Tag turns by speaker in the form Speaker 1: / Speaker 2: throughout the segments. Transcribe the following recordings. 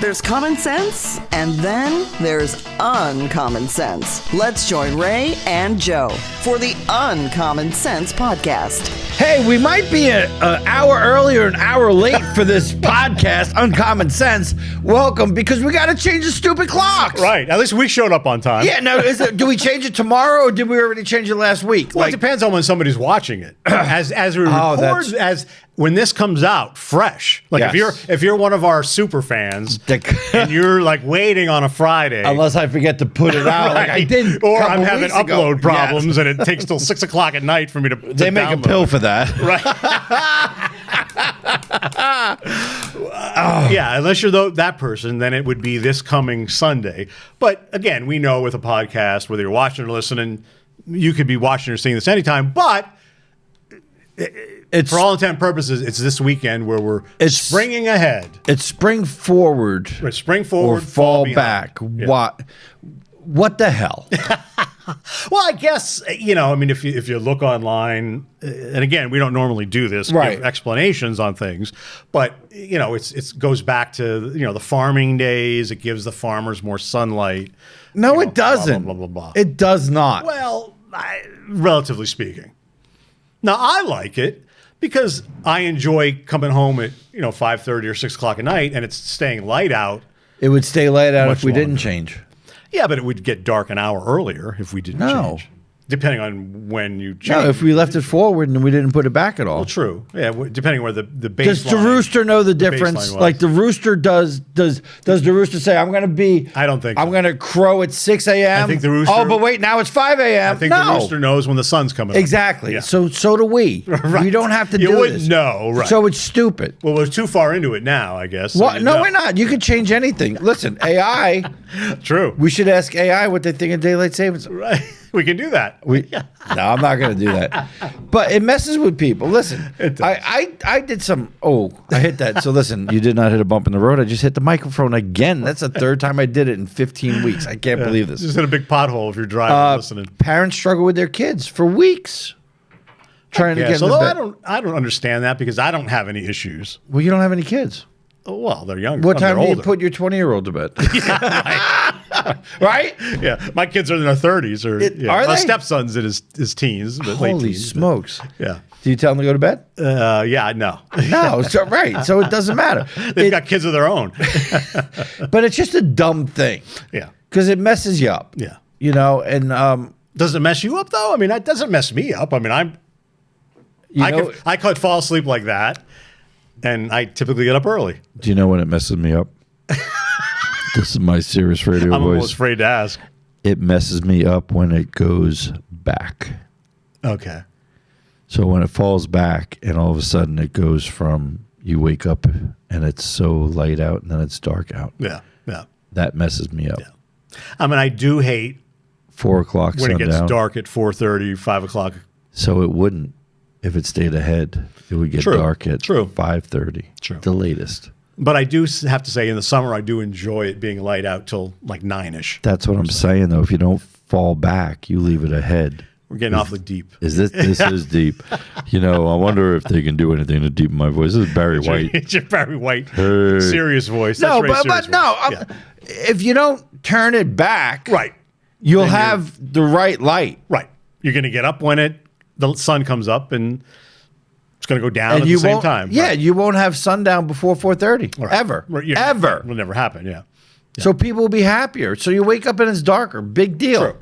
Speaker 1: There's common sense, and then there's uncommon sense. Let's join Ray and Joe for the Uncommon Sense Podcast.
Speaker 2: Hey, we might be an hour early or an hour late for this podcast, Uncommon Sense. Welcome, because we got to change the stupid clocks.
Speaker 3: Right. At least we showed up on time.
Speaker 2: Yeah, no, do we change it tomorrow, or did we already change it last week?
Speaker 3: Well, it depends on when somebody's watching it. As we record, as when this comes out fresh. Like if you're one of our super fans and you're like waiting on a Friday.
Speaker 2: Unless I forget to put it out,
Speaker 3: right.
Speaker 2: like I did.
Speaker 3: Or I'm having upload problems
Speaker 2: yes.
Speaker 3: and it takes till 6 o'clock at night for me to
Speaker 2: They make
Speaker 3: download.
Speaker 2: a pill for that.
Speaker 3: Right. Yeah, unless you're that person, then it would be this coming Sunday. But again, we know with a podcast, whether you're watching or listening, you could be watching or seeing this anytime. But for all intent and purposes, it's this weekend where it's springing ahead.
Speaker 2: It's spring forward.
Speaker 3: Spring forward,
Speaker 2: or fall
Speaker 3: behind.
Speaker 2: back.
Speaker 3: Yeah.
Speaker 2: What the hell?
Speaker 3: Well, I guess, I mean, if you look online, and again, we don't normally do this,
Speaker 2: right.
Speaker 3: give explanations on things, but, it goes back to, the farming days. It gives the farmers more sunlight.
Speaker 2: No, it doesn't.
Speaker 3: Blah, blah, blah, blah.
Speaker 2: It does not.
Speaker 3: Well, relatively speaking. Now, I like it because I enjoy coming home at, 5:30 or 6 o'clock at night, and it's staying light out.
Speaker 2: It would stay light out
Speaker 3: Much
Speaker 2: if we didn't
Speaker 3: longer.
Speaker 2: change.
Speaker 3: Yeah, but it would get dark an hour earlier if we didn't change. Depending on when you change.
Speaker 2: No, if we left it forward and we didn't put it back at all.
Speaker 3: Well, true. Yeah, depending where the baseline.
Speaker 2: Does the rooster know the difference? Like the rooster does the rooster say, I'm going to be...
Speaker 3: I don't think
Speaker 2: I'm
Speaker 3: so.
Speaker 2: going to crow at 6 a.m.?
Speaker 3: I think the rooster...
Speaker 2: Oh, but wait, now it's 5 a.m.
Speaker 3: I think the rooster knows when the sun's coming up.
Speaker 2: Exactly.
Speaker 3: Yeah.
Speaker 2: So do we.
Speaker 3: Right.
Speaker 2: We don't have to
Speaker 3: You
Speaker 2: do
Speaker 3: wouldn't
Speaker 2: this.
Speaker 3: know, right.
Speaker 2: So it's stupid.
Speaker 3: Well, we're too far into it now, I guess.
Speaker 2: What? No, we're not. You can change anything. Listen, AI...
Speaker 3: True.
Speaker 2: We should ask AI what they think of daylight savings.
Speaker 3: Right. We can do that.
Speaker 2: No, I'm not going to do that. But it messes with people. Listen, I did some. Oh, I hit that. So listen, you did not hit a bump in the road. I just hit the microphone again. That's the third time I did it in 15 weeks. I can't believe this.
Speaker 3: Just hit a big pothole if you're driving listening.
Speaker 2: Parents struggle with their kids for weeks trying to get in the bed.
Speaker 3: I don't understand that because I don't have any issues.
Speaker 2: Well, you don't have any kids.
Speaker 3: Oh, well, they're younger.
Speaker 2: What time do you
Speaker 3: older.
Speaker 2: put your 20-year-old to bed? Right?
Speaker 3: Yeah, my kids are in their 30s.
Speaker 2: Are
Speaker 3: my
Speaker 2: they?
Speaker 3: stepson's in his teens, but late
Speaker 2: Holy
Speaker 3: teens.
Speaker 2: smokes.
Speaker 3: Yeah.
Speaker 2: Do you tell them to go to bed?
Speaker 3: Yeah, no.
Speaker 2: No, so, right. So it doesn't matter.
Speaker 3: They've got kids of their own.
Speaker 2: But it's just a dumb thing.
Speaker 3: Yeah.
Speaker 2: Because it messes you up.
Speaker 3: Yeah.
Speaker 2: And
Speaker 3: does it mess you up though? I mean, that doesn't mess me up. I mean, I could fall asleep like that, and I typically get up early.
Speaker 2: do you know when it messes me up? This is my serious radio
Speaker 3: I'm
Speaker 2: voice.
Speaker 3: almost afraid to ask.
Speaker 2: It messes me up when it goes back.
Speaker 3: Okay.
Speaker 2: So when it falls back and all of a sudden it goes from you wake up and it's so light out and then it's dark out.
Speaker 3: Yeah. Yeah.
Speaker 2: That messes me up.
Speaker 3: Yeah. I mean, I do hate
Speaker 2: 4 o'clock
Speaker 3: when
Speaker 2: sundown.
Speaker 3: it gets dark at 4:30, 5 o'clock.
Speaker 2: So it wouldn't if it stayed ahead. It would get
Speaker 3: True.
Speaker 2: dark at
Speaker 3: True.
Speaker 2: 5:30.
Speaker 3: True.
Speaker 2: The latest.
Speaker 3: But I do have to say, in the summer, I do enjoy it being light out till like 9-ish.
Speaker 2: That's what I'm saying though. If you don't fall back, you leave it ahead.
Speaker 3: We're getting awfully deep.
Speaker 2: This is deep. I wonder if they can do anything to deepen my voice. This is Barry White.
Speaker 3: It's your Barry White
Speaker 2: Hey.
Speaker 3: serious voice.
Speaker 2: No,
Speaker 3: That's Ray's
Speaker 2: but
Speaker 3: serious
Speaker 2: no.
Speaker 3: voice.
Speaker 2: If you don't turn it back,
Speaker 3: Right.
Speaker 2: you'll
Speaker 3: Then
Speaker 2: have the right light.
Speaker 3: Right. You're going to get up when the sun comes up and it's going to go down
Speaker 2: And
Speaker 3: at
Speaker 2: you
Speaker 3: the same
Speaker 2: won't,
Speaker 3: time.
Speaker 2: Yeah,
Speaker 3: Right.
Speaker 2: you won't have sundown before 4:30
Speaker 3: Right.
Speaker 2: ever,
Speaker 3: Right. Yeah.
Speaker 2: ever.
Speaker 3: It will never happen. Yeah.
Speaker 2: So people will be happier. So you wake up and it's darker. Big deal.
Speaker 3: True.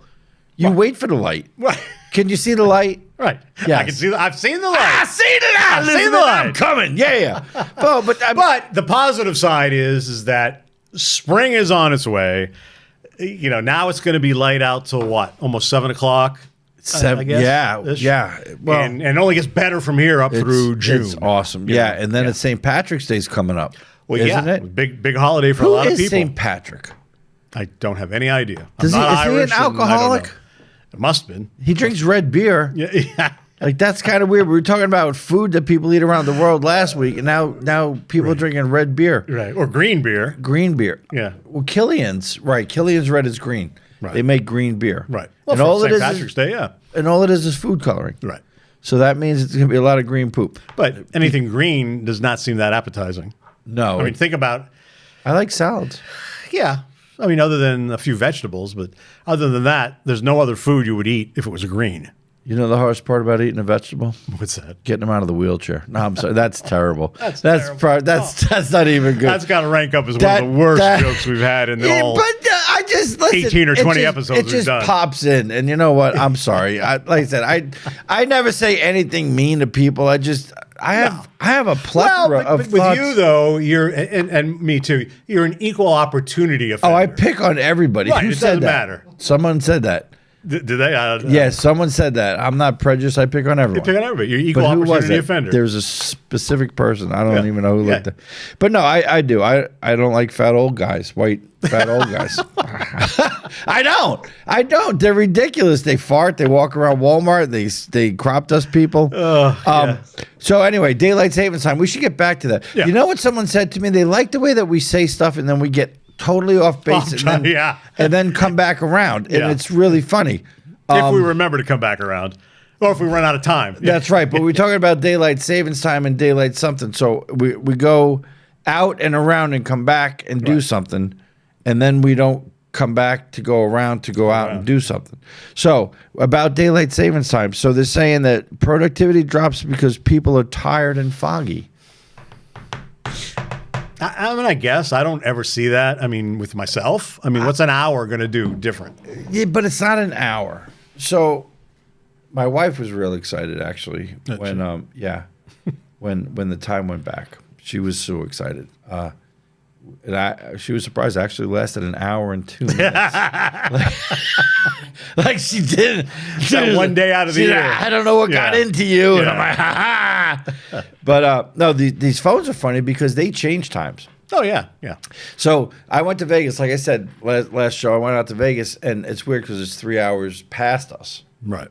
Speaker 2: You wait for the light.
Speaker 3: Right.
Speaker 2: Can you see the light?
Speaker 3: Right.
Speaker 2: Yes.
Speaker 3: I can see. I've seen the light.
Speaker 2: I see the light.
Speaker 3: I've seen the
Speaker 2: Elizabeth.
Speaker 3: light.
Speaker 2: I'm coming. Yeah. Oh, but
Speaker 3: But the positive side is that spring is on its way. Now it's going to be light out till what? Almost 7 o'clock. I guess.
Speaker 2: Yeah. Well,
Speaker 3: and it only gets better from here up through June.
Speaker 2: It's awesome. Yeah, and then it's St. Patrick's Day's coming up.
Speaker 3: Well,
Speaker 2: isn't
Speaker 3: yeah,
Speaker 2: it?
Speaker 3: big holiday for
Speaker 2: Who
Speaker 3: a lot of
Speaker 2: is
Speaker 3: people.
Speaker 2: St. Patrick?
Speaker 3: I don't have any idea.
Speaker 2: Is
Speaker 3: I'm not
Speaker 2: he an
Speaker 3: Irish, and I don't
Speaker 2: alcoholic?
Speaker 3: know. It must have been.
Speaker 2: He drinks red beer.
Speaker 3: Yeah.
Speaker 2: Like, that's kind of weird. We were talking about food that people eat around the world last week, and now people are drinking red beer.
Speaker 3: Right. Or green beer.
Speaker 2: Green beer.
Speaker 3: Yeah.
Speaker 2: Well, Killian's, right. Killian's red is green.
Speaker 3: Right.
Speaker 2: They make green beer.
Speaker 3: Right. Well,
Speaker 2: And
Speaker 3: for
Speaker 2: all it
Speaker 3: St.
Speaker 2: is
Speaker 3: Patrick's Day, yeah.
Speaker 2: And all it is food coloring.
Speaker 3: Right.
Speaker 2: So that means it's going to be a lot of green poop.
Speaker 3: But anything green does not seem that appetizing.
Speaker 2: No.
Speaker 3: I mean, think about
Speaker 2: I like salads.
Speaker 3: Yeah. I mean, other than a few vegetables, but other than that, there's no other food you would eat if it was a green.
Speaker 2: You know the hardest part about eating a vegetable?
Speaker 3: What's that?
Speaker 2: Getting them out of the wheelchair. No, I'm sorry. That's terrible.
Speaker 3: That's
Speaker 2: That's not even good.
Speaker 3: That's got to rank up as one of the worst jokes we've had in all.
Speaker 2: But I just listen.
Speaker 3: 18 or 20 episodes
Speaker 2: It just
Speaker 3: we've done.
Speaker 2: pops in, and you know what? I'm sorry. Like I said, I never say anything mean to people. I have a plethora of
Speaker 3: with
Speaker 2: thoughts.
Speaker 3: you though, you're and me too. You're an equal opportunity offender.
Speaker 2: Oh, I pick on everybody.
Speaker 3: Right,
Speaker 2: Who
Speaker 3: it
Speaker 2: said
Speaker 3: doesn't
Speaker 2: that?
Speaker 3: matter.
Speaker 2: Someone said that.
Speaker 3: Did they?
Speaker 2: Yes, someone said that. I'm not prejudiced. I pick on everyone.
Speaker 3: You pick on everybody. You're equal
Speaker 2: But who was
Speaker 3: opportunity
Speaker 2: it?
Speaker 3: offender.
Speaker 2: There's a specific person. I don't
Speaker 3: Yeah.
Speaker 2: even know who looked
Speaker 3: Yeah.
Speaker 2: at. But no, I do. I don't like fat old guys, white fat old guys. I don't. They're ridiculous. They fart. They walk around Walmart. They crop dust people.
Speaker 3: Yeah.
Speaker 2: So anyway, daylight savings time. We should get back to that.
Speaker 3: Yeah.
Speaker 2: You know what someone said to me? They like the way that we say stuff and then we get totally off base and then come back around. And
Speaker 3: Yeah.
Speaker 2: it's really funny.
Speaker 3: If we remember to come back around, or if we run out of time.
Speaker 2: That's right. But we're talking about daylight savings time and daylight something. So we go out and around and come back and do something. And then we don't come back to go around to go out and do something. So about daylight savings time. So they're saying that productivity drops because people are tired and foggy.
Speaker 3: I mean, I guess I don't ever see that. I mean, with myself. I mean, what's an hour going to do different?
Speaker 2: Yeah, but it's not an hour. So my wife was real excited actually when when the time went back. She was so excited. And she was surprised. It actually lasted an hour and 2 minutes. like she did.
Speaker 3: That one day out of the year.
Speaker 2: I don't know what got into you. And I'm like, ha ha. But no, these phones are funny because they change times.
Speaker 3: Oh, yeah. Yeah.
Speaker 2: So I went to Vegas. Like I said, last show, I went out to Vegas. And it's weird because it's 3 hours past us.
Speaker 3: Right.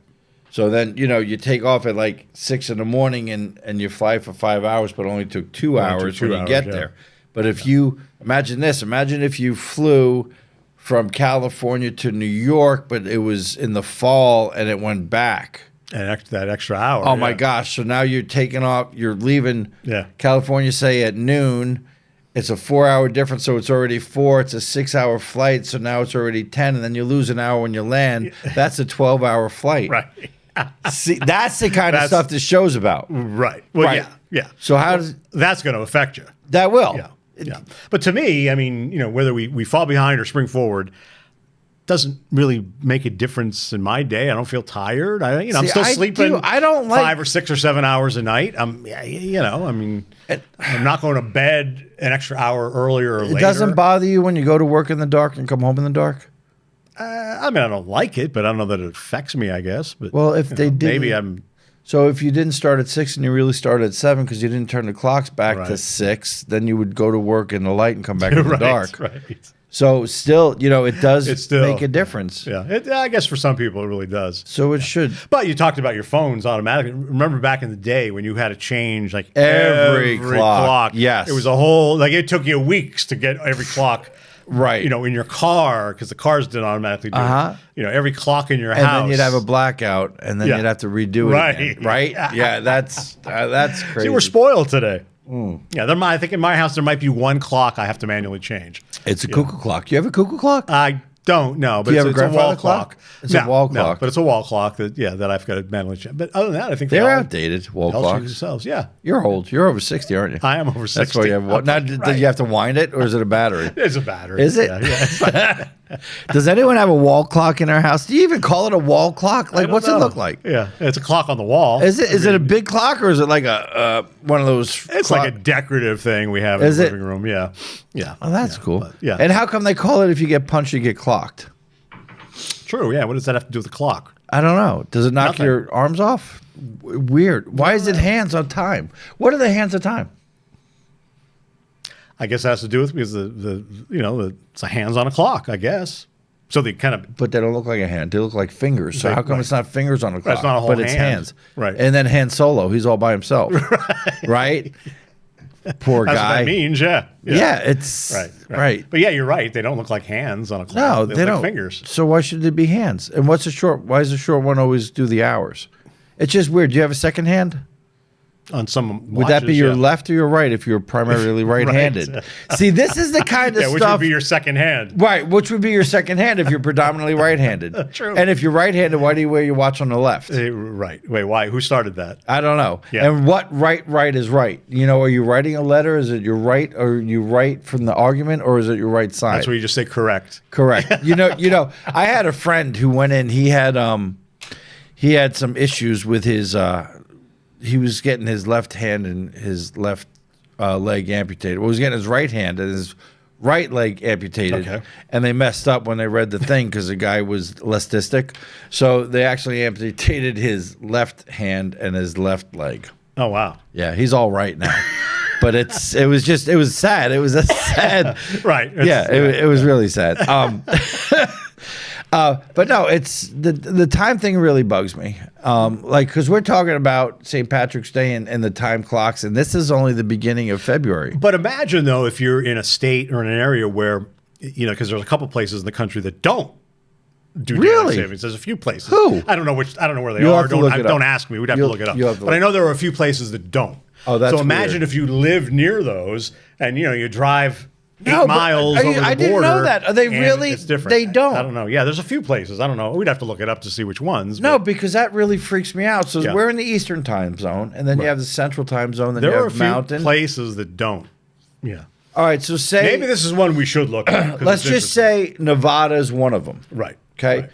Speaker 2: So then, you take off at like 6 in the morning and you fly for 5 hours, but only took 2 hours when you get there. But if you imagine if you flew from California to New York, but it was in the fall and it went back.
Speaker 3: And that extra hour.
Speaker 2: Oh my gosh. So now you're taking off, you're leaving California, say at noon. It's a 4 hour difference. So it's already 4. It's a 6 hour flight. So now it's already 10. And then you lose an hour when you land. That's a 12-hour flight.
Speaker 3: Right.
Speaker 2: See, that's the kind of stuff this show's about.
Speaker 3: Right. Well,
Speaker 2: Right.
Speaker 3: yeah.
Speaker 2: So how does
Speaker 3: that's going to affect you?
Speaker 2: that will?
Speaker 3: Yeah. Yeah. But to me, I mean, whether we fall behind or spring forward doesn't really make a difference in my day. I don't feel tired. I'm still sleeping.
Speaker 2: I don't like
Speaker 3: 5 or 6 or 7 hours a night. I mean, I'm not going to bed an extra hour earlier or later.
Speaker 2: It doesn't bother you when you go to work in the dark and come home in the dark?
Speaker 3: I mean, I don't like it, but I don't know that it affects me, I guess. But
Speaker 2: Well, if they did,
Speaker 3: maybe I'm.
Speaker 2: So if you didn't start at 6 and you really started at 7 because you didn't turn the clocks back to
Speaker 3: Right.
Speaker 2: 6, then you would go to work in the light and come back in the dark.
Speaker 3: Right.
Speaker 2: So still, it does
Speaker 3: still-
Speaker 2: make a difference.
Speaker 3: Yeah. I guess for some people it really does.
Speaker 2: So it should.
Speaker 3: But you talked about your phones automatically. Remember back in the day when you had to change like
Speaker 2: Every clock. Yes.
Speaker 3: It was a whole, like it took you weeks to get every clock.
Speaker 2: Right.
Speaker 3: In your car, because the cars didn't automatically do it. Every clock in your
Speaker 2: And
Speaker 3: house.
Speaker 2: then you'd have a blackout, and then
Speaker 3: Yeah.
Speaker 2: you'd have to redo it
Speaker 3: Right.
Speaker 2: again. Right? Yeah, that's crazy.
Speaker 3: See, we're spoiled today. Yeah, I think in my house there might be one clock I have to manually change.
Speaker 2: It's a cuckoo clock. You have a cuckoo clock?
Speaker 3: I don't know, but
Speaker 2: Do you have
Speaker 3: it's
Speaker 2: a
Speaker 3: a wall
Speaker 2: grandfather
Speaker 3: clock.
Speaker 2: clock? It's a wall clock.
Speaker 3: but it's a wall clock that I've got to manually change. But other than that, I think
Speaker 2: They're
Speaker 3: they all
Speaker 2: outdated, wall
Speaker 3: change
Speaker 2: clocks.
Speaker 3: themselves. Yeah,
Speaker 2: You're old. You're over 60, aren't you?
Speaker 3: I am over 60.
Speaker 2: That's why you have one. Now, do you have to wind it, or is it a battery?
Speaker 3: It's a battery.
Speaker 2: Is it?
Speaker 3: Yeah.
Speaker 2: Does anyone have a wall clock in their house? Do you even call it a wall clock? Like, what's it look like?
Speaker 3: Yeah, it's a clock on the wall.
Speaker 2: Is it a big clock, or is it like a one of those?
Speaker 3: It's like a decorative thing we have in
Speaker 2: Is
Speaker 3: the
Speaker 2: it?
Speaker 3: living room. Yeah, yeah.
Speaker 2: Oh, that's cool.
Speaker 3: yeah.
Speaker 2: And how come they call it if you get punched, you get clocked?
Speaker 3: True. Yeah. What does that have to do with the clock?
Speaker 2: I don't know. Does it knock
Speaker 3: Nothing.
Speaker 2: your arms off? Weird. Why is it hands on time? What are the hands on time?
Speaker 3: I guess it has to do with because it's a hands on a clock. I guess. So they kind of
Speaker 2: But they don't look like a hand. They look like fingers. So
Speaker 3: Right,
Speaker 2: how come
Speaker 3: right.
Speaker 2: it's not fingers on a clock?
Speaker 3: It's not a whole
Speaker 2: but it's
Speaker 3: hand.
Speaker 2: hands.
Speaker 3: Right.
Speaker 2: And then Han Solo, he's all by himself. Right? Poor
Speaker 3: that's
Speaker 2: guy.
Speaker 3: what that means. Yeah.
Speaker 2: Yeah, it's
Speaker 3: right. But yeah, you're right. They don't look like hands on a clock.
Speaker 2: No,
Speaker 3: they
Speaker 2: they
Speaker 3: look
Speaker 2: don't.
Speaker 3: like fingers.
Speaker 2: So why should it be hands? And why does the short one always do the hours? It's just weird. Do you have a second hand?
Speaker 3: on some
Speaker 2: Would that be
Speaker 3: watches,
Speaker 2: your
Speaker 3: yeah.
Speaker 2: left or your right if you're primarily right-handed? See, this is the kind of
Speaker 3: Yeah, which
Speaker 2: stuff.
Speaker 3: would be your second hand.
Speaker 2: Right, which would be your second hand if you're predominantly right-handed.
Speaker 3: True.
Speaker 2: And if you're right-handed, why do you wear your watch on the left?
Speaker 3: Right. Wait, why? Who started that?
Speaker 2: I don't know.
Speaker 3: Yeah.
Speaker 2: And what right is right? You know, are you writing a letter? Is it your right, or you right from the argument, or is it your right side?
Speaker 3: That's where you just say correct.
Speaker 2: Correct. You know, I had a friend who went in. He had some issues with his. He was getting his left hand and his left leg amputated. Well, he was getting his right hand and his right leg amputated.
Speaker 3: Okay.
Speaker 2: And they messed up when they read the thing because the guy was lestistic. So they actually amputated his left hand and his left leg.
Speaker 3: Oh, wow.
Speaker 2: Yeah, he's all right now. But it was sad. It was a sad.
Speaker 3: Right.
Speaker 2: It was really sad. But no, it's the time thing really bugs me. Like, because we're talking about St. Patrick's Day and the time clocks, and this is only the beginning of February.
Speaker 3: But imagine, though, if you're in a state or in an area where, you know, because there's a couple places in the country that don't do daylight savings. There's a few places.
Speaker 2: Who?
Speaker 3: I don't know where they
Speaker 2: You'll
Speaker 3: are.
Speaker 2: have to look it up.
Speaker 3: Don't ask me. We'd have to look it up. But I know there are a few places that don't.
Speaker 2: Oh, that's
Speaker 3: so imagine
Speaker 2: weird.
Speaker 3: if you live near those and, you know, you drive 8 miles over the border.
Speaker 2: I didn't know that. Are they really?
Speaker 3: It's different.
Speaker 2: They don't.
Speaker 3: I don't know. Yeah, there's a few places. I don't know. We'd have to look it up to see which ones.
Speaker 2: No,
Speaker 3: but
Speaker 2: because that really freaks me out. So
Speaker 3: Yeah.
Speaker 2: we're in the Eastern time zone, and then you have the Central time zone, then
Speaker 3: there
Speaker 2: you
Speaker 3: are a
Speaker 2: have
Speaker 3: few
Speaker 2: Mountain.
Speaker 3: places that don't. Yeah.
Speaker 2: All right, so say
Speaker 3: Maybe this is one we should look at. 'cause
Speaker 2: let's
Speaker 3: it's
Speaker 2: just say Nevada is one of them.
Speaker 3: Right.
Speaker 2: Okay.
Speaker 3: Right.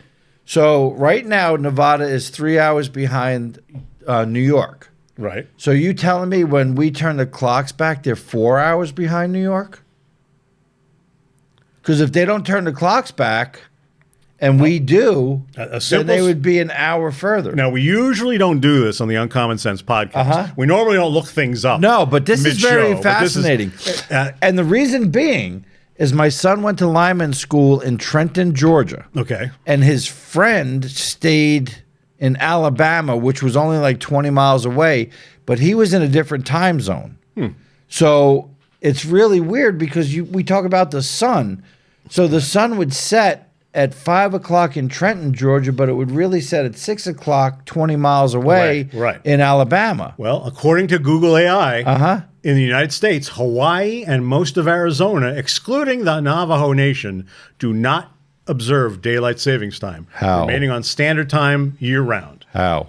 Speaker 2: So right now, Nevada is 3 hours behind New York.
Speaker 3: Right.
Speaker 2: So you telling me when we turn the clocks back, they're 4 hours behind New York? Because if they don't turn the clocks back, and we do, then they would be an hour further.
Speaker 3: Now, we usually don't do this on the Uncommon Sense podcast. We normally don't look things up.
Speaker 2: No, but this is very
Speaker 3: mid-show, but this is-
Speaker 2: fascinating. And the reason being is my son went to Lyman School in Trenton, Georgia.
Speaker 3: Okay.
Speaker 2: And his friend stayed in Alabama, which was only like 20 miles away, but he was in a different time zone. So it's really weird because we talk about the sun. So the sun would set at 5 o'clock in Trenton, Georgia, but it would really set at 6 o'clock, 20 miles away
Speaker 3: Right.
Speaker 2: in Alabama.
Speaker 3: Well, according to Google AI, in the United States, Hawaii and most of Arizona, excluding the Navajo Nation, do not observe daylight savings time.
Speaker 2: How?
Speaker 3: Remaining on standard time year-round.
Speaker 2: How?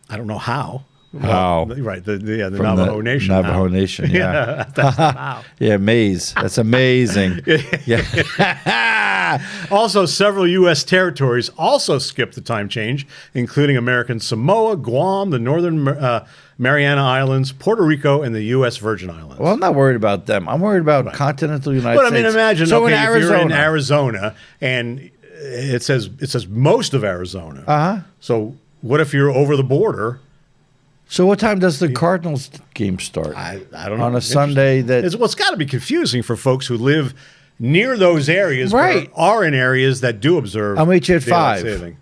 Speaker 3: I don't know how.
Speaker 2: How?
Speaker 3: Well, right. The
Speaker 2: From
Speaker 3: Navajo Nation.
Speaker 2: Navajo
Speaker 3: how.
Speaker 2: Nation, yeah.
Speaker 3: That's how.
Speaker 2: Yeah, maze. That's amazing. Yeah.
Speaker 3: Also, several U.S. territories also skipped the time change, including American Samoa, Guam, the Northern Mariana Islands, Puerto Rico, and the U.S. Virgin Islands.
Speaker 2: Well, I'm not worried about them. I'm worried about continental United
Speaker 3: But I
Speaker 2: States.
Speaker 3: mean, imagine
Speaker 2: so
Speaker 3: okay,
Speaker 2: in
Speaker 3: if
Speaker 2: Arizona,
Speaker 3: you're in Arizona and it says most of Arizona. So what if you're over the border?
Speaker 2: So what time does the Cardinals game start?
Speaker 3: I don't know.
Speaker 2: On a Sunday that
Speaker 3: it's got to be confusing for folks who live near those areas,
Speaker 2: Right.
Speaker 3: but are in areas that do observe.
Speaker 2: I'll meet you at
Speaker 3: daylight
Speaker 2: 5.
Speaker 3: saving.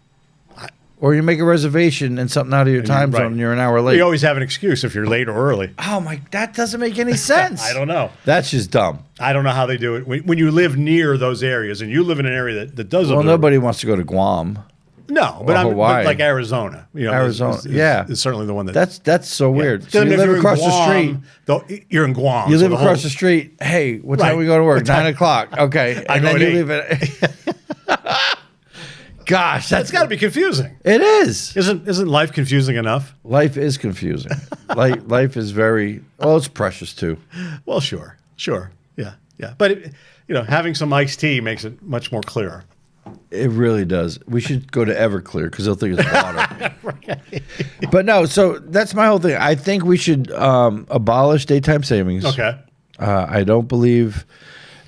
Speaker 2: or you make a reservation and something out of your time zone and you're an hour late.
Speaker 3: You always have an excuse if you're late or early.
Speaker 2: Oh my, that doesn't make any sense.
Speaker 3: I don't know.
Speaker 2: That's just dumb.
Speaker 3: I don't know how they do it. When you live near those areas and you live in an area that does
Speaker 2: Well,
Speaker 3: observe.
Speaker 2: nobody wants to go to Guam.
Speaker 3: No, but
Speaker 2: Or Hawaii.
Speaker 3: but like Arizona. You know,
Speaker 2: Arizona, yeah.
Speaker 3: is certainly the one that.
Speaker 2: That's so weird. So
Speaker 3: Then
Speaker 2: you
Speaker 3: if
Speaker 2: live
Speaker 3: you're in
Speaker 2: across the
Speaker 3: Guam,
Speaker 2: street.
Speaker 3: though, you're in Guam.
Speaker 2: You
Speaker 3: so
Speaker 2: live
Speaker 3: the
Speaker 2: across
Speaker 3: whole-
Speaker 2: the street. Hey, what time
Speaker 3: Right.
Speaker 2: we go to work?
Speaker 3: What time-
Speaker 2: 9 o'clock. Okay,
Speaker 3: I
Speaker 2: and
Speaker 3: go
Speaker 2: then
Speaker 3: at
Speaker 2: you
Speaker 3: 8.
Speaker 2: leave it. Gosh,
Speaker 3: That's got to be confusing.
Speaker 2: It is.
Speaker 3: Isn't life confusing enough?
Speaker 2: Life is confusing. Life is very. Well, it's precious too.
Speaker 3: Well, sure, yeah. But having some iced tea makes it much more clear.
Speaker 2: It really does. We should go to Everclear because they'll think it's water. But no, so that's my whole thing. I think we should abolish daytime savings.
Speaker 3: Okay.
Speaker 2: I don't believe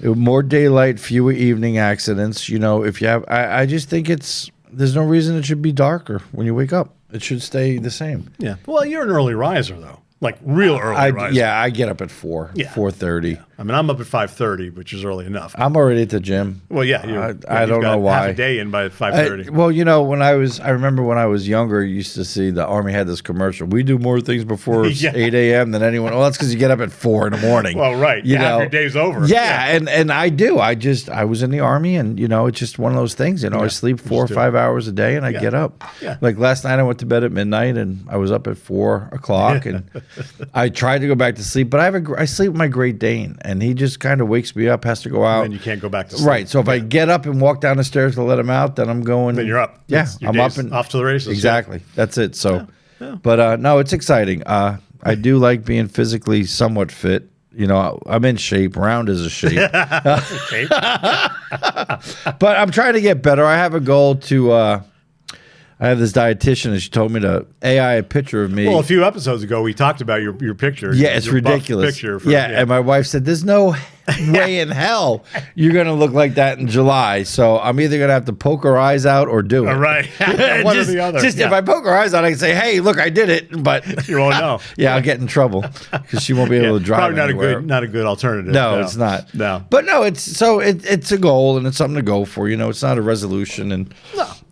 Speaker 2: more daylight, fewer evening accidents. If you have, I just think there's no reason it should be darker when you wake up. It should stay the same.
Speaker 3: Yeah. Well, you're an early riser though, like real early riser.
Speaker 2: Yeah, I get up at 4,
Speaker 3: Yeah.
Speaker 2: 4:30.
Speaker 3: I mean, I'm up at 5:30, which is early enough.
Speaker 2: I'm already at the gym.
Speaker 3: Well, yeah,
Speaker 2: I don't know why.
Speaker 3: Half a day in by 5:30.
Speaker 2: Well, you know, I remember when I was younger, you used to see the Army had this commercial. We do more things before 8 a.m. than anyone. Well, that's because you get up at 4 in the morning.
Speaker 3: Well, right.
Speaker 2: You know,
Speaker 3: your day's over.
Speaker 2: Yeah, and I do. I was in the Army, and you know, it's just one of those things. You know, I sleep 4 or 5 hours a day, and I get up.
Speaker 3: Yeah.
Speaker 2: Like last night, I went to bed at midnight, and I was up at 4 o'clock, and I tried to go back to sleep, but I sleep with my Great Dane, and he just kind of wakes me up, has to go out.
Speaker 3: And you can't go back to sleep.
Speaker 2: Right. So if I get up and walk down the stairs to let him out, then I'm going.
Speaker 3: Then you're up.
Speaker 2: Yeah, I'm up and
Speaker 3: off to the races.
Speaker 2: Exactly. That's it. So, but no, it's exciting. I do like being physically somewhat fit. You know, I'm in shape. Round is a shape. But I'm trying to get better. I have a goal to. I have this dietitian, and she told me to AI a picture of me.
Speaker 3: Well, a few episodes ago, we talked about your picture.
Speaker 2: Yeah, it's ridiculous.
Speaker 3: Picture
Speaker 2: And my wife said, "There's no way in hell you're going to look like that in July." So I'm either going to have to poke her eyes out or do it.
Speaker 3: Right. One or the other.
Speaker 2: Just if I poke her eyes out, I can say, "Hey, look, I did it." But
Speaker 3: you won't know.
Speaker 2: Yeah, I'll get in trouble because she won't be able to drive.
Speaker 3: Probably not a good alternative.
Speaker 2: No, it's not.
Speaker 3: No,
Speaker 2: but no, it's a goal and it's something to go for. You know, it's not a resolution,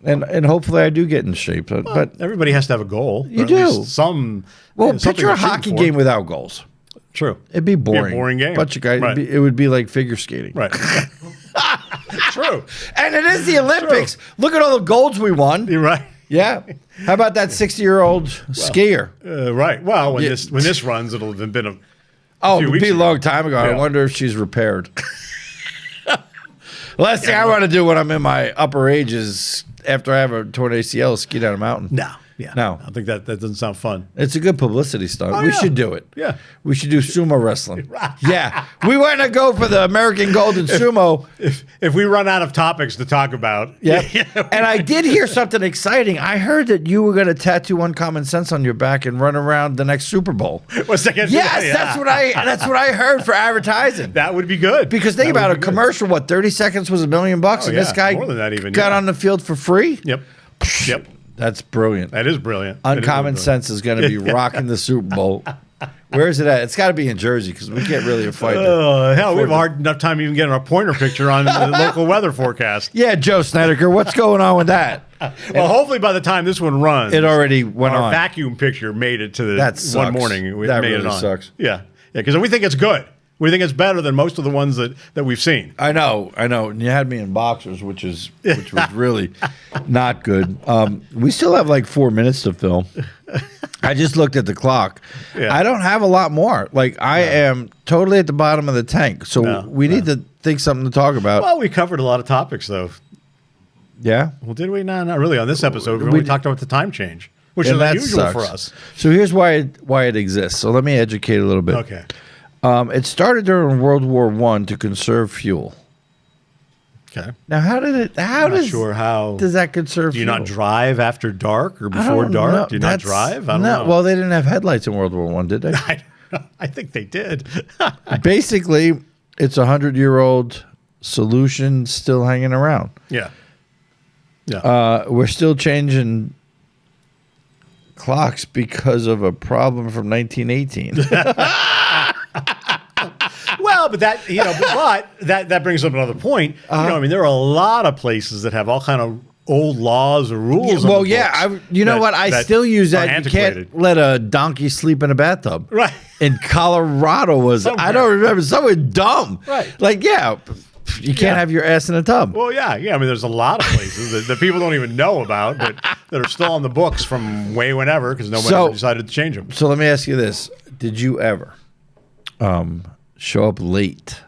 Speaker 2: and hopefully I do get in shape. But
Speaker 3: everybody has to have a goal.
Speaker 2: You do
Speaker 3: some.
Speaker 2: Well, picture a hockey game without goals.
Speaker 3: True.
Speaker 2: It'd be boring.
Speaker 3: It'd be a boring game.
Speaker 2: Bunch of guys.
Speaker 3: Right.
Speaker 2: It would be like figure skating.
Speaker 3: Right. True.
Speaker 2: And it is the Olympics. True. Look at all the golds we won.
Speaker 3: You're right.
Speaker 2: Yeah. How about that 60-year-old skier?
Speaker 3: Right. Well, when this runs, it'll have been
Speaker 2: it'll be a long time ago. Yeah. I wonder if she's repaired. Last thing I want to do when I'm in my upper ages after I have a torn ACL is ski down a mountain.
Speaker 3: No. Yeah.
Speaker 2: No.
Speaker 3: I think that doesn't sound fun.
Speaker 2: It's a good publicity stunt. We should do it.
Speaker 3: Yeah.
Speaker 2: We should do sumo wrestling. Yeah. We want to go for the American Golden Sumo.
Speaker 3: If we run out of topics to talk about.
Speaker 2: Yeah. And I did hear something exciting. I heard that you were going to tattoo Uncommon Sense on your back and run around the next Super Bowl.
Speaker 3: What's that?
Speaker 2: Yes, that's what I heard for advertising.
Speaker 3: That would be good.
Speaker 2: Because think about a commercial, 30 seconds was $1 million, and this guy
Speaker 3: more than that even,
Speaker 2: got on the field for free?
Speaker 3: Yep.
Speaker 2: That's brilliant.
Speaker 3: That is brilliant.
Speaker 2: Uncommon Sense is going to be rocking the Super Bowl. Where is it at? It's got to be in Jersey because we can't really fight it.
Speaker 3: Hell, we have a hard enough time even getting our pointer picture on the local weather forecast.
Speaker 2: Yeah, Joe Snedeker, what's going on with that?
Speaker 3: Well, hopefully by the time this one runs,
Speaker 2: it already went on.
Speaker 3: Our vacuum picture made it to the one morning.
Speaker 2: That really sucks.
Speaker 3: Yeah, because we think it's good. We think it's better than most of the ones that we've seen.
Speaker 2: I know. And you had me in boxers, which was really not good. We still have like 4 minutes to film. I just looked at the clock. Yeah. I don't have a lot more. Like I am totally at the bottom of the tank. So we need to think something to talk about.
Speaker 3: Well, we covered a lot of topics though.
Speaker 2: Yeah.
Speaker 3: Well, did we? No, not really. On this episode, we only talked about the time change, which is unusual for us.
Speaker 2: So here's why it exists. So let me educate a little bit.
Speaker 3: Okay.
Speaker 2: It started during World War I to conserve fuel.
Speaker 3: Okay.
Speaker 2: Now, how does that conserve fuel?
Speaker 3: Do you not drive after dark or before dark? Do you not drive? I don't know.
Speaker 2: Well, they didn't have headlights in World War I, did they?
Speaker 3: I think they did.
Speaker 2: Basically, it's a 100-year-old solution still hanging around.
Speaker 3: Yeah. Yeah.
Speaker 2: We're still changing clocks because of a problem from 1918.
Speaker 3: Well, but that brings up another point. I mean, there are a lot of places that have all kind of old laws or rules.
Speaker 2: Well, I still use that. You can't let a donkey sleep in a bathtub.
Speaker 3: Right.
Speaker 2: In Colorado I don't remember, somewhere dumb.
Speaker 3: Right.
Speaker 2: Like, you can't have your ass in a tub.
Speaker 3: Well, yeah. I mean, there's a lot of places that people don't even know about, but that are still on the books from way whenever because nobody decided to change them.
Speaker 2: So let me ask you this: did you ever show up late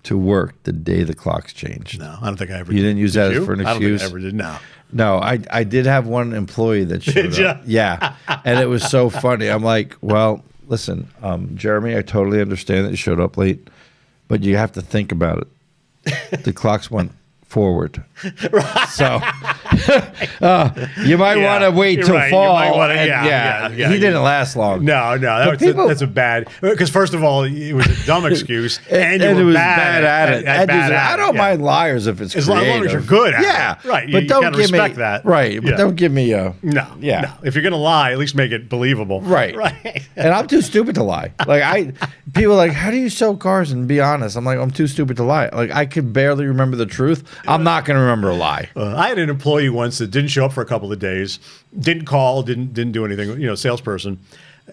Speaker 2: to work the day the clocks changed?
Speaker 3: No, I don't think I ever.
Speaker 2: You didn't use that for an excuse?
Speaker 3: I don't think I ever did. No.
Speaker 2: No, I did have one employee that showed up. Yeah, and it was so funny. I'm like, well, listen, Jeremy, I totally understand that you showed up late, but you have to think about it. The clocks went forward. Right. So You might want to wait till
Speaker 3: right.
Speaker 2: fall.
Speaker 3: Yeah.
Speaker 2: He didn't last long.
Speaker 3: No, that's a bad. Because first of all, it was a dumb excuse, and you
Speaker 2: it
Speaker 3: were
Speaker 2: was
Speaker 3: bad
Speaker 2: at it. I don't
Speaker 3: yeah.
Speaker 2: mind liars if it's
Speaker 3: as
Speaker 2: creative.
Speaker 3: long as you're good at it. Right.
Speaker 2: But
Speaker 3: you
Speaker 2: don't
Speaker 3: gotta
Speaker 2: give me
Speaker 3: respect that.
Speaker 2: right. But don't give me a
Speaker 3: no. If you're gonna lie, at least make it believable.
Speaker 2: Right. And I'm too stupid to lie. Like people are like, how do you sell cars and be honest? I'm like, I'm too stupid to lie. Like I could barely remember the truth. I'm not going to remember a lie.
Speaker 3: I had an employee once that didn't show up for a couple of days, didn't call, didn't do anything. Salesperson.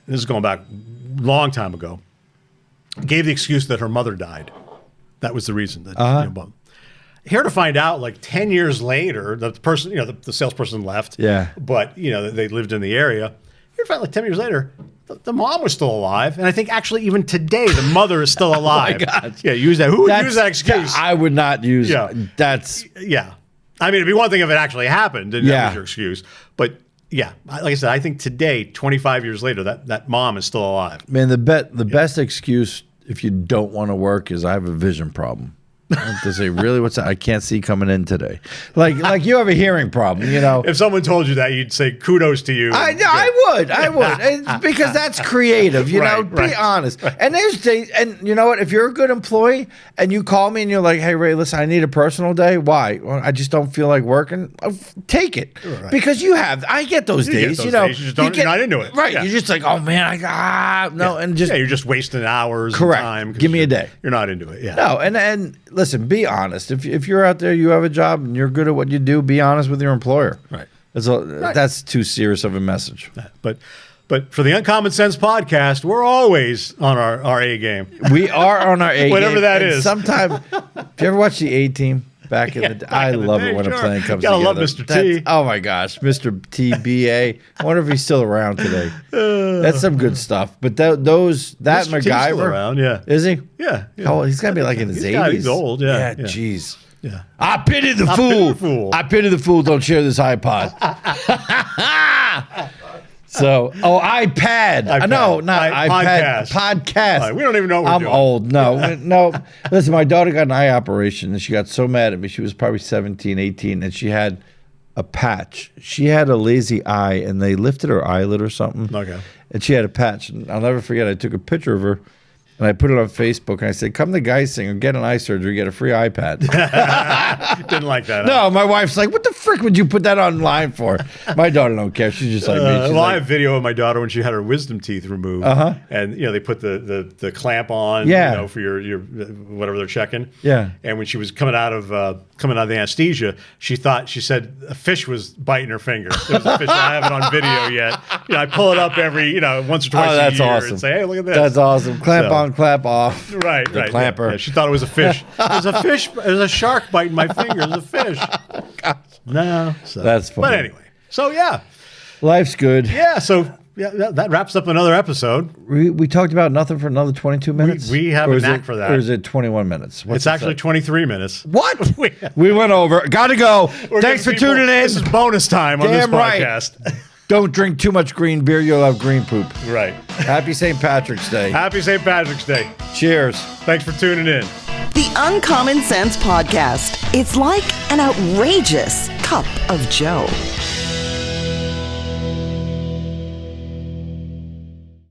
Speaker 3: This is going back a long time ago. Gave the excuse that her mother died. That was the reason. Here to find out, like 10 years later, the person, the salesperson left.
Speaker 2: Yeah.
Speaker 3: But they lived in the area. Here to find, like 10 years later, the mom was still alive, and I think actually even today the mother is still alive.
Speaker 2: Oh my God.
Speaker 3: Yeah, use that. Who would use that excuse?
Speaker 2: I would not use.
Speaker 3: Yeah.
Speaker 2: That's.
Speaker 3: Yeah. I mean, it'd be one thing if it actually happened and that was your excuse. But yeah, like I said, I think today, 25 years later, that mom is still alive.
Speaker 2: Man, the best excuse if you don't want to work is I have a vision problem. To say, really, what's that? I can't see coming in today. Like you have a hearing problem,
Speaker 3: If someone told you that, you'd say kudos to you.
Speaker 2: I would. It's because that's creative, be honest. Right. And there's days, and you know what? If you're a good employee and you call me and you're like, hey, Ray, listen, I need a personal day. Why? Well, I just don't feel like working. Take it. Right. Because I get those days,
Speaker 3: days. You just you're not into it.
Speaker 2: Right. Yeah. You're just like, oh man, and just.
Speaker 3: Yeah, you're just wasting hours.
Speaker 2: Correct.
Speaker 3: And time.
Speaker 2: Give me a day.
Speaker 3: You're not into it. Yeah.
Speaker 2: No, and listen, be honest. If you're out there, you have a job and you're good at what you do, be honest with your employer.
Speaker 3: Right.
Speaker 2: That's too serious of a message.
Speaker 3: But for the Uncommon Sense podcast, we're always on our A game.
Speaker 2: We are on our A game.
Speaker 3: Whatever that is.
Speaker 2: Sometimes, have you ever watched the A-Team? Back in the day, I love it when a plane comes together.
Speaker 3: I love Mr. T.
Speaker 2: Oh my gosh, Mr. TBA. I wonder if he's still around today. That's some good stuff. But that
Speaker 3: Mr.
Speaker 2: MacGyver,
Speaker 3: still around, yeah.
Speaker 2: Is he?
Speaker 3: Yeah.
Speaker 2: Oh, he's got to be like in his 80s.
Speaker 3: He's old, yeah.
Speaker 2: Jeez.
Speaker 3: Yeah.
Speaker 2: I pity the fool. I pity the fool. Don't share this iPod. So, iPad. No, not iPad. Podcast.
Speaker 3: Right, we don't even know what we're doing.
Speaker 2: I'm old. No. Listen, my daughter got an eye operation, and she got so mad at me. She was probably 17, 18, and she had a patch. She had a lazy eye, and they lifted her eyelid or something.
Speaker 3: Okay.
Speaker 2: And she had a patch. And I'll never forget, I took a picture of her, and I put it on Facebook, and I said, come to Geisinger and get an eye surgery, get a free iPad.
Speaker 3: Didn't like that.
Speaker 2: No, my wife's like, what the frick would you put that online for? My daughter don't care. She's just like me. She's
Speaker 3: I have video of my daughter when she had her wisdom teeth removed. And, they put the clamp on, for your whatever they're checking.
Speaker 2: Yeah.
Speaker 3: And when she was coming out of the anesthesia, she said a fish was biting her finger. There was a fish. I have it on video yet. I pull it up every, once or twice a year
Speaker 2: awesome.
Speaker 3: and say, hey, look at this.
Speaker 2: That's awesome. Clamp on, clap off.
Speaker 3: Right.
Speaker 2: The clamper.
Speaker 3: Yeah, she thought it was a fish. It was a fish. It was a shark biting my finger. It was a fish. No. So.
Speaker 2: That's funny.
Speaker 3: But anyway. So, yeah.
Speaker 2: Life's good.
Speaker 3: Yeah. So, that wraps up another episode.
Speaker 2: We talked about nothing for another 22 minutes?
Speaker 3: We have a knack for that.
Speaker 2: Or is it 21 minutes?
Speaker 3: It's actually 23 minutes.
Speaker 2: What? We went over. Got to go. Thanks for tuning in.
Speaker 3: This is bonus time on this podcast.
Speaker 2: Right. Don't drink too much green beer. You'll have green poop.
Speaker 3: Right.
Speaker 2: Happy St. Patrick's Day.
Speaker 3: Happy St. Patrick's Day.
Speaker 2: Cheers.
Speaker 3: Thanks for tuning in.
Speaker 1: The Uncommon Sense Podcast. It's like an outrageous cup of Joe.